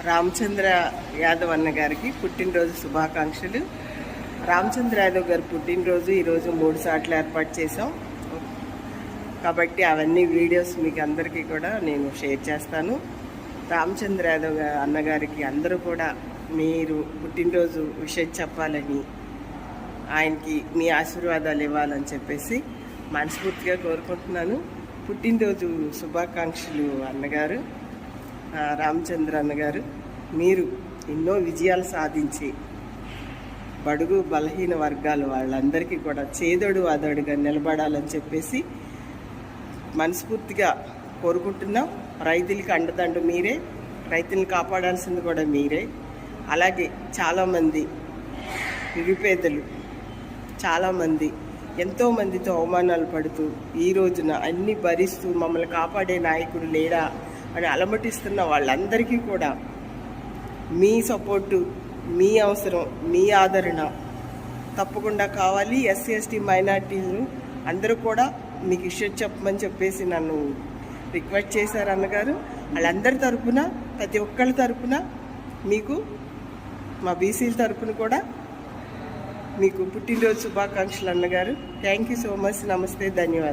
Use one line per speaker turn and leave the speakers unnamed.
రామచంద్ర యాదవ్ అన్న గారికి పుట్టినరోజు శుభాకాంక్షలు. రామచంద్ర యాదవ్ గారి పుట్టినరోజు ఈరోజు 3 సార్లు ఏర్పాటు చేసాం కాబట్టి అవన్నీ వీడియోస్ మీకు అందరికీ కూడా నేను షేర్ చేస్తాను. రామచంద్ర యాదవ్ అన్నగారికి అందరూ కూడా మీరు పుట్టినరోజు విషయం చెప్పాలని, ఆయనకి మీ ఆశీర్వాదాలు ఇవ్వాలని చెప్పేసి మనస్ఫూర్తిగా కోరుకుంటున్నాను. పుట్టినరోజు శుభాకాంక్షలు అన్నగారు. రామచంద్ర అన్నగారు, మీరు ఎన్నో విజయాలు సాధించి బడుగు బలహీన వర్గాల వాళ్ళందరికీ కూడా చేదోడు అదోడుగా నిలబడాలని చెప్పేసి మనస్ఫూర్తిగా కోరుకుంటున్నాం. రైతులకి అండదండు మీరే, రైతులను కాపాడాల్సింది కూడా మీరే. అలాగే చాలామంది నిరుపేదలు, చాలామంది ఎంతోమందితో అవమానాలు పడుతూ ఈ రోజున అన్నీ భరిస్తూ మమ్మల్ని కాపాడే నాయకుడు లేడా అని అలమటిస్తున్న వాళ్ళందరికీ కూడా మీ సపోర్టు, మీ అవసరం, మీ ఆదరణ తప్పకుండా కావాలి. ఎస్సీ ఎస్టీ మైనార్టీలు అందరూ కూడా మీకు విషయం చెప్పమని చెప్పేసి నన్ను రిక్వెస్ట్ చేశారు అన్నగారు. వాళ్ళందరి తరపున, ప్రతి ఒక్కళ్ళ తరపున మీకు, మా బీసీల తరపున కూడా మీకు పుట్టినరోజు శుభాకాంక్షలు అన్నగారు. Thank you so much. నమస్తే, ధన్యవాదాలు.